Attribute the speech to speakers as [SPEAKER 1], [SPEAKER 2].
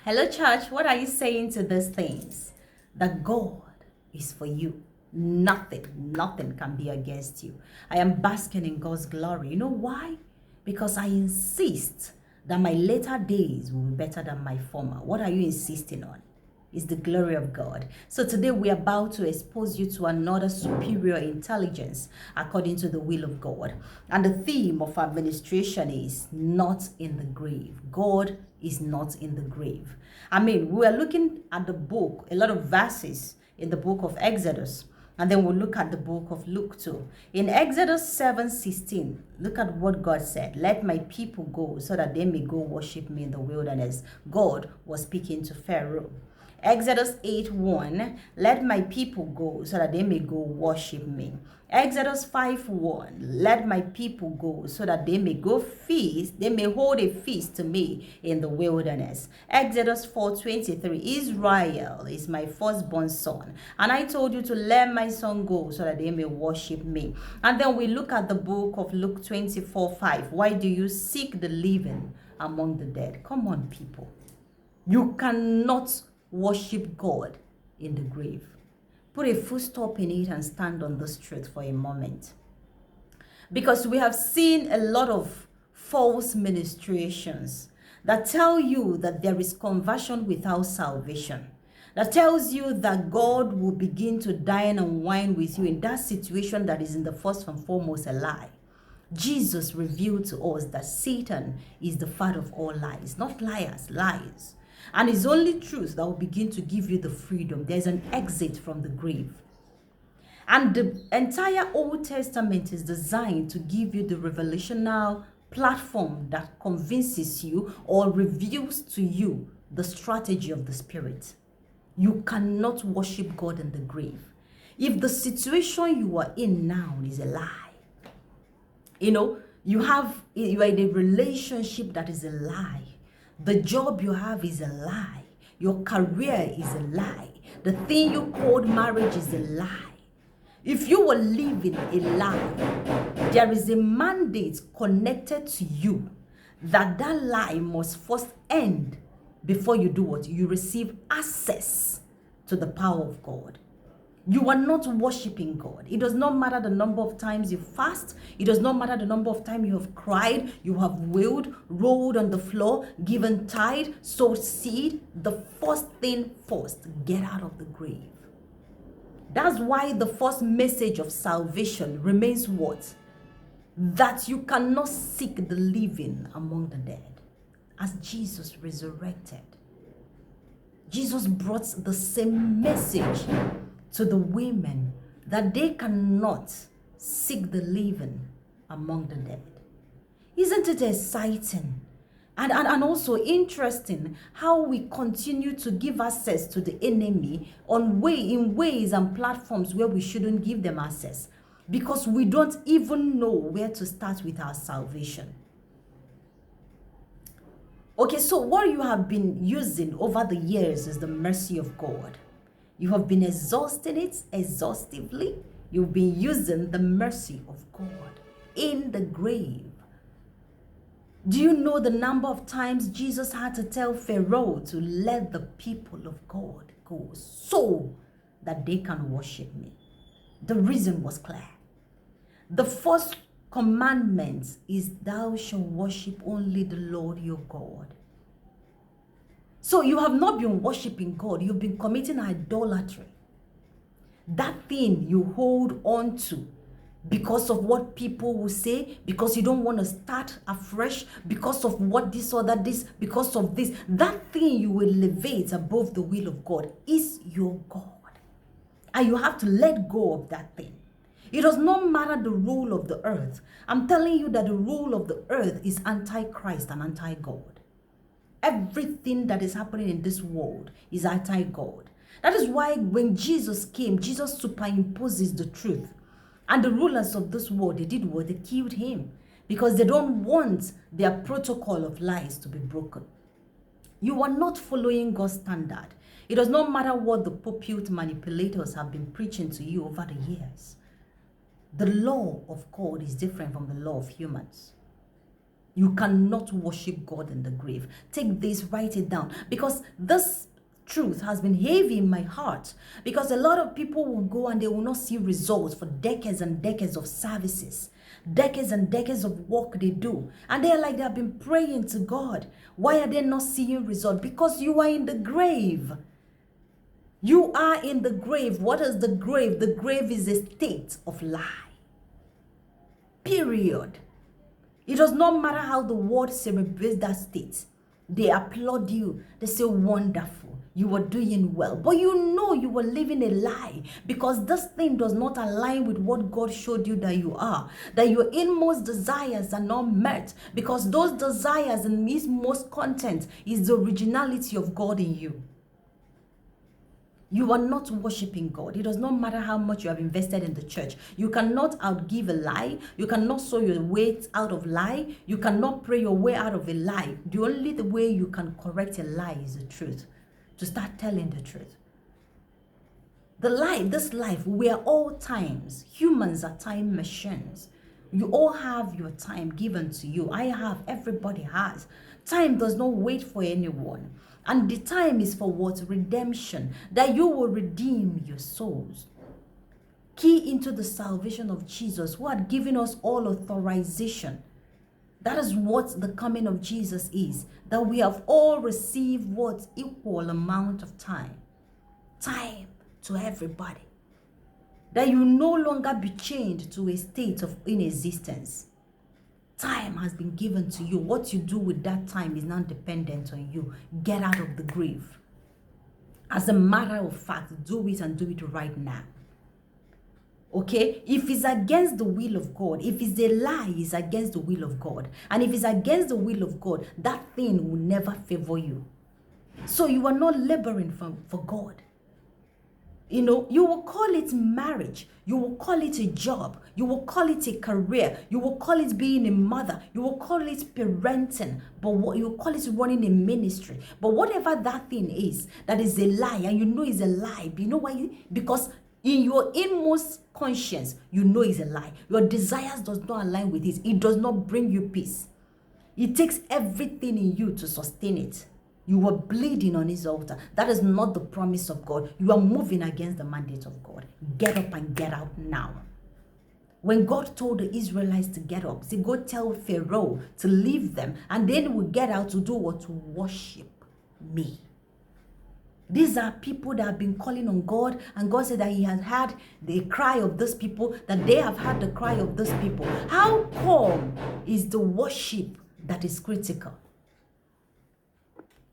[SPEAKER 1] Hello, church. What are you saying to these things? That God is for you. Nothing can be against you. I am basking in God's glory. You know why? Because I insist that my later days will be better than my former. What are you insisting on? Is the glory of God. So today we are about to expose you to another superior intelligence according to the will of God. And the theme of our ministration is not in the grave. God is not in the grave. We are looking at the book, a lot of verses in the book of Exodus. And then we'll look at the book of Luke too. In Exodus 7:16, look at what God said. Let my people go so that they may go worship me in the wilderness. God was speaking to Pharaoh. Exodus 8:1, let my people go so that they may go worship me. Exodus 5:1, let my people go so that they may go feast, they may hold a feast to me in the wilderness. Exodus 4:23, Israel is my firstborn son, and I told you to let my son go so that they may worship me. And then we look at the book of Luke 24:5, why do you seek the living among the dead? Come on, people. You cannot worship God in the grave. Put a full stop in it and stand on this truth for a moment. Because we have seen a lot of false ministrations that tell you that there is conversion without salvation. That tells you that God will begin to dine and wine with you in that situation that is in the first and foremost a lie. Jesus revealed to us that Satan is the father of all lies, not liars, lies. And it's only truth that will begin to give you the freedom. There's an exit from the grave. And the entire Old Testament is designed to give you the revelational platform that convinces you or reveals to you the strategy of the Spirit. You cannot worship God in the grave. If the situation you are in now is a lie, you are in a relationship that is a lie. The job you have is a lie. Your career is a lie. The thing you called marriage is a lie. If you were living a lie, there is a mandate connected to you that lie must first end before you do what? You receive access to the power of God. You are not worshiping God. It does not matter the number of times you fast. It does not matter the number of times you have cried, you have wailed, rolled on the floor, given tithe, sowed seed. The first thing first, get out of the grave. That's why the first message of salvation remains what? That you cannot seek the living among the dead. As Jesus resurrected, Jesus brought the same message to the women that they cannot seek the living among the dead. Isn't it exciting and also interesting how we continue to give access to the enemy in ways and platforms where we shouldn't give them access, because we don't even know where to start with our salvation. Okay, so what you have been using over the years is the mercy of God. You have been exhausting it exhaustively. You've been using the mercy of God in the grave. Do you know the number of times Jesus had to tell Pharaoh to let the people of God go so that they can worship me? The reason was clear. The first commandment is thou shalt worship only the Lord your God. So you have not been worshiping God. You've been committing idolatry. That thing you hold on to because of what people will say, because you don't want to start afresh, because of what this or that, because of this. That thing you will elevate above the will of God is your God. And you have to let go of that thing. It does not matter the rule of the earth. I'm telling you that the rule of the earth is anti-Christ and anti-God. Everything that is happening in this world is anti-God. That is why when Jesus came, Jesus superimposes the truth. And the rulers of this world, they did what? They killed him because they don't want their protocol of lies to be broken. You are not following God's standard. It does not matter what the pulpit manipulators have been preaching to you over the years. The law of God is different from the law of humans. You cannot worship God in the grave. Take this, write it down, because this truth has been heavy in my heart, because a lot of people will go and they will not see results for decades and decades of services, decades and decades of work they do, and they're like, they have been praying to God. Why are they not seeing results? Because you are in the grave. You are in the grave. What is the grave? The grave is a state of lie. Period. It does not matter how the world celebrates that state. They applaud you. They say, wonderful. You were doing well. But you know you were living a lie, because this thing does not align with what God showed you that you are. That your inmost desires are not met, because those desires and inmost content is the originality of God in you. You are not worshiping God. It does not matter how much you have invested in the church. You cannot outgive a lie. You cannot sow your way out of lie. You cannot pray your way out of a lie. The only way you can correct a lie is the truth. To start telling the truth. This life, we are all times. Humans are time machines. You all have your time given to you. I have. Everybody has. Time does not wait for anyone. And the time is for what? Redemption. That you will redeem your souls. Key into the salvation of Jesus, who had given us all authorization. That is what the coming of Jesus is. That we have all received what? Equal amount of time. Time to everybody. That you no longer be chained to a state of inexistence. Time has been given to you. What you do with that time is not dependent on you. Get out of the grave. As a matter of fact, do it and do it right now. Okay? If it's against the will of God, if it's a lie, it's against the will of God. And if it's against the will of God, that thing will never favor you. So you are not laboring for God. You know, you will call it marriage. You will call it a job. You will call it a career. You will call it being a mother. You will call it parenting. But what you will call it running a ministry. But whatever that thing is, that is a lie, and you know it's a lie. You know why? Because in your inmost conscience, you know it's a lie. Your desires does not align with it. It does not bring you peace. It takes everything in you to sustain it. You were bleeding on his altar. That is not the promise of God. You are moving against the mandate of God. Get up and get out now. When God told the Israelites to get up, say, go tell Pharaoh to leave them, and then we get out to do what? To worship me. These are people that have been calling on God, and God said that he has heard the cry of these people, that they have heard the cry of these people. How come is the worship that is critical?